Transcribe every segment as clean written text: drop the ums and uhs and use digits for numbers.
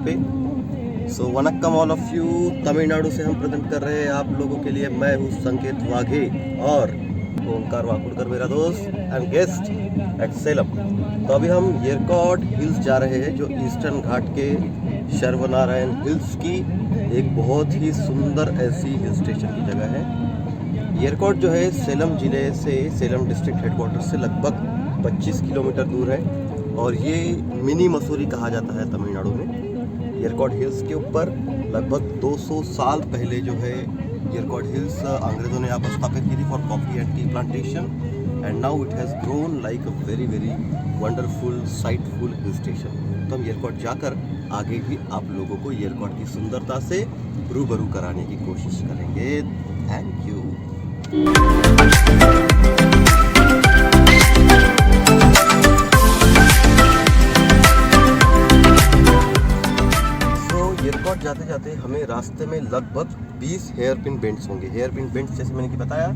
पे। सो Vanakkam all of you, Tamil Nadu से हम प्रेजेंट कर रहे हैं आप लोगों के लिए। मैं हूँ संकेत वाघे और ओंकार वाकुड़कर मेरा दोस्त एंड गेस्ट एट सेलम। तो अभी हम येरकॉड हिल्स जा रहे हैं, जो ईस्टर्न घाट के शर्वनारायण हिल्स की एक बहुत ही सुंदर ऐसी हिल स्टेशन की जगह है। येरकॉड जो है सेलम ज़िले से, सेलम डिस्ट्रिक्ट हेडक्वार्टर से लगभग 25 किलोमीटर दूर है और ये मिनी मसूरी कहा जाता है तमिलनाडु में। येरकॉड हिल्स के ऊपर लगभग 200 साल पहले जो है येरकॉड हिल्स अंग्रेज़ों ने यहाँ पर स्थापित की थी for coffee and tea plantation, and now it has grown like a very very wonderful sightful hill station. तो हम येरकॉड जाकर आगे भी आप लोगों को येरकॉड की सुंदरता से रूबरू कराने की कोशिश करेंगे। Thank you. येरकॉड जाते जाते हमें रास्ते में लगभग 20 हेयर पिन बेंड्स होंगे। हेयर पिन बेंड्स जैसे मैंने कि बताया,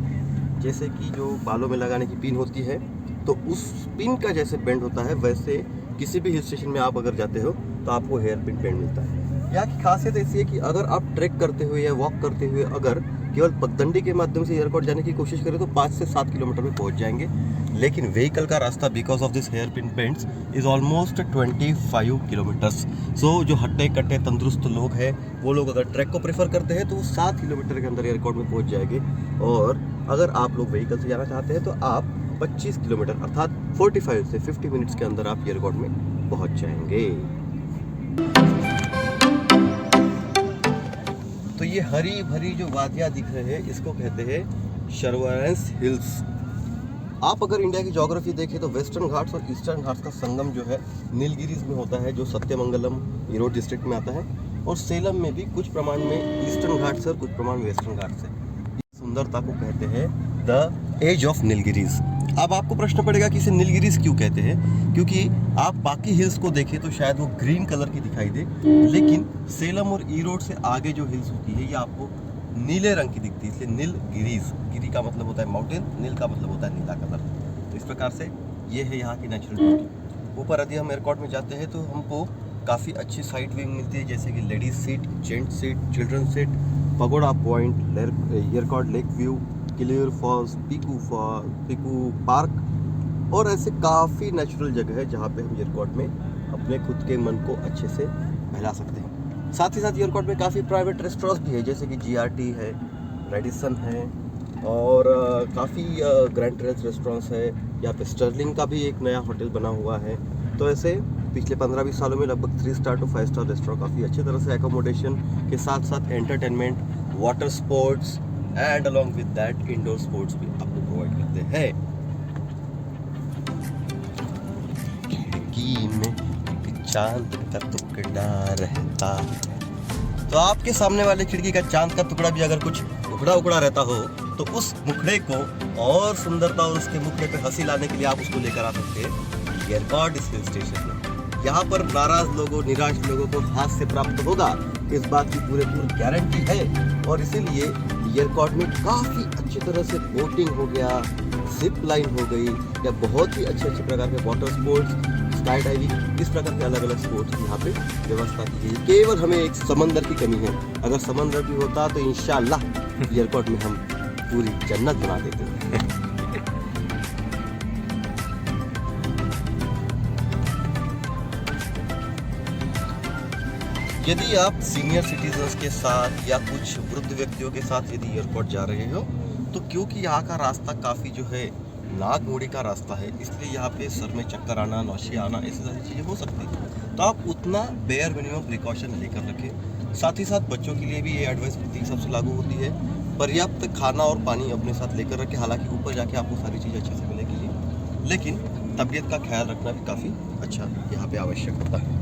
जैसे कि जो बालों में लगाने की पिन होती है, तो उस पिन का जैसे बेंड होता है वैसे किसी भी हिल स्टेशन में आप अगर जाते हो तो आपको हेयर पिन बेंड मिलता है। यहाँ की खासियत ऐसी है कि अगर आप ट्रैक करते हुए या वॉक करते हुए अगर केवल पगडंडी के माध्यम से येरकॉड जाने की कोशिश करें तो 5 से 7 किलोमीटर में पहुँच जाएंगे, लेकिन व्हीकल का रास्ता because of this hair pin bends is almost 25 kilometres. So जो हट्टे कट्टे तंदुरुस्त लोग हैं वो लोग अगर ट्रैक को प्रेफर करते हैं तो वो 7 किलोमीटर के अंदर येरकॉड में पहुँच जाएंगे, और अगर आप लोग व्हीकल से जाना चाहते हैं तो आप 25 किलोमीटर अर्थात 45 से 50 मिनट्स के अंदर आप येरकॉड में पहुँच जाएंगे। तो ये हरी भरी जो वादियाँ दिख रहे हैं इसको कहते हैं शर्वनारायण हिल्स। आप अगर इंडिया की ज्योग्राफी देखें तो वेस्टर्न घाट्स और ईस्टर्न घाट्स का संगम जो है नीलगिरीज में होता है, जो सत्यमंगलम ईरोड डिस्ट्रिक्ट में आता है, और सेलम में भी कुछ प्रमाण में ईस्टर्न घाट्स और कुछ प्रमाण वेस्टर्न घाट्स है। सुंदरता को कहते हैं द एज ऑफ नीलगिरीज। अब आपको प्रश्न पड़ेगा कि इसे नीलगिरीज क्यों कहते हैं, क्योंकि आप बाकी हिल्स को देखें तो शायद वो ग्रीन कलर की दिखाई दे, लेकिन सेलम और ईरोड से आगे जो हिल्स होती है ये आपको नीले रंग की दिखती है, इसलिए नीलगिरीज। गिरी का मतलब होता है माउंटेन, नील का मतलब होता है नीला कलर। तो इस प्रकार से ये है यहाँ की नेचुरल ब्यूटी। ऊपर यदि हम एयरकॉर्ड में जाते हैं तो हमको काफ़ी अच्छी साइट व्यू मिलती है, जैसे कि ladies seat, gent seat, children seat, pagoda point, Yercaud lake view, clear falls, पीकू पार्क, और ऐसे काफ़ी नेचुरल जगह है जहाँ पे हम येरकॉड में अपने खुद के मन को अच्छे से बहला सकते हैं। साथ ही साथ येरकॉड में काफ़ी प्राइवेट रेस्टोरेंट्स भी है, जैसे कि GRT है, रेडिसन है, और काफ़ी ग्रैंड ट्रेल्स रेस्टोरेंट्स है। यहाँ पे स्टर्लिंग का भी एक नया होटल बना हुआ है। तो ऐसे पिछले 15-20 सालों में लगभग 3 स्टार टू 5 स्टार रेस्टोरेंट काफ़ी अच्छी तरह से एकोमोडेशन के साथ साथ entertainment, water sports and along with that indoor sports भी आपको प्रोवाइड करते हैं। खिड़की में चांद का टुकड़ा रहता, तो आपके सामने वाले खिड़की का चांद का टुकड़ा भी अगर कुछ उखड़ा उखड़ा रहता हो तो उस मुखड़े को और सुंदरता और उसके मुखड़े पे हंसी लाने के लिए आप उसको लेकर आ सकते हैं येरकॉड हिल स्टेशन में। यहाँ पर नाराज लोगों, निराश लोगों को हास्य प्राप्त होगा, इस बात की पूरी गारंटी है। और इसीलिए येरकॉड में काफ़ी अच्छी तरह से बोटिंग हो गया, जिप लाइन हो गई, या बहुत ही अच्छे अच्छे प्रकार के वाटर स्पोर्ट्स, स्काई डाइविंग, इस प्रकार के अलग अलग स्पोर्ट्स की यहाँ पे व्यवस्था की गई। केवल हमें एक समंदर की कमी है, अगर समंदर भी होता तो इंशाल्लाह येरकॉड में हम पूरी जन्नत बना देते हैं। यदि आप सीनियर सिटीजन्स के साथ या कुछ वृद्ध व्यक्तियों के साथ यदि एयरपोर्ट जा रहे हो तो क्योंकि यहाँ का रास्ता काफ़ी जो है नागमोड़ी का रास्ता है, इसलिए यहाँ पे सर में चक्कर आना, नौशिया आना, ऐसी सारी चीज़ें हो सकती हैं। तो आप उतना बेयर मिनिमम प्रिकॉशन लेकर रखें। साथ ही साथ बच्चों के लिए भी ये एडवाइस प्रति हिसाब से लागू होती है, पर्याप्त खाना और पानी अपने साथ लेकर रखें। हालांकि ऊपर जाके आपको सारी चीज़ अच्छे से मिलेगी, लेकिन तबीयत का ख्याल रखना भी काफ़ी अच्छा यहाँ पे आवश्यक होता है।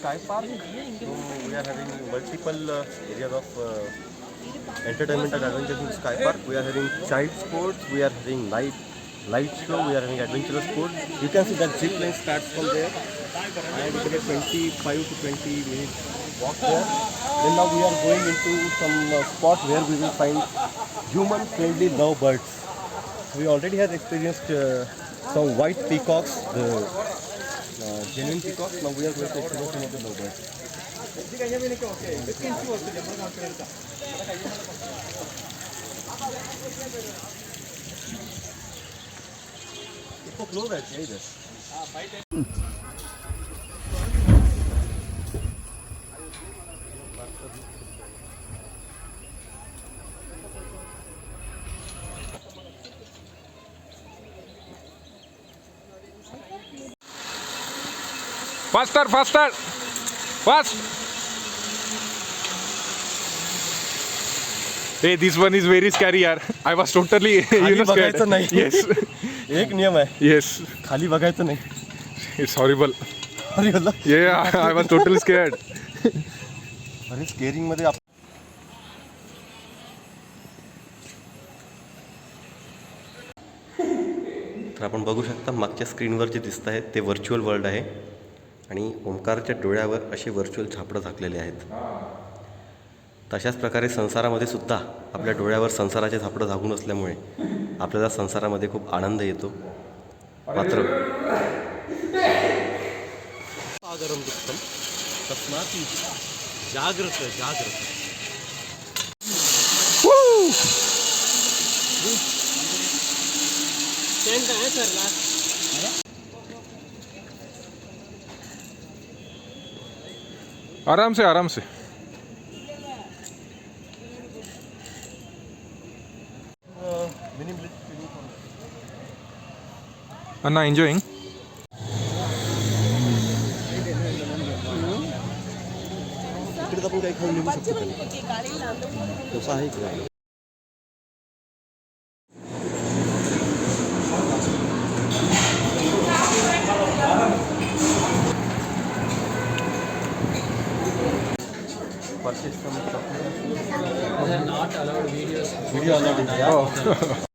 Sky Park. So we are having multiple areas of entertainment and adventure in Sky Park. We are having child sports. We are having light show. We are having adventurous sport. You can see that zip line starts from there, and we get 25 to 20 minutes walk there. Then now we are going into some spot where we will find human-friendly lovebirds. We already have experienced some white peacocks, the genuine peacocks. Now we are going to experience some of the lovebirds. इसको close है क्या इधर? Faster, faster, fast. Hey, this one is very scary, yaar. I was totally, scared. बघायचं नाही. Yes, एक नियम आहे, yes. खाली बघायचं नाही. It's horrible. अरे बोला. Yeah, I was totally scared. अरे स्केरिंग मध्ये तर आपण बघू शकता मागच्या स्क्रीनवर जे दिसत आहेत ते व्हर्च्युअल वर्ल्ड आहे आणि ओंकारच्या डोळ्यावर असे व्हर्च्युअल झापडं झाकलेले आहेत. तशाच प्रकारे संसारामध्ये सुद्धा आपल्या डोळ्यावर संसाराचे झापडं झाकून असल्यामुळे आपल्याला संसारामध्ये खूप आनंद येतो. मात्र सागरम दुःखम तस्मात् जागृत जागृत. आराम से, आराम से. Anna, enjoying? इकडे आपण काही खाऊन निघू शकतो तसं आहे का? Purchase some chocolate. Not allowed videos. Video allowed. Yeah. Oh.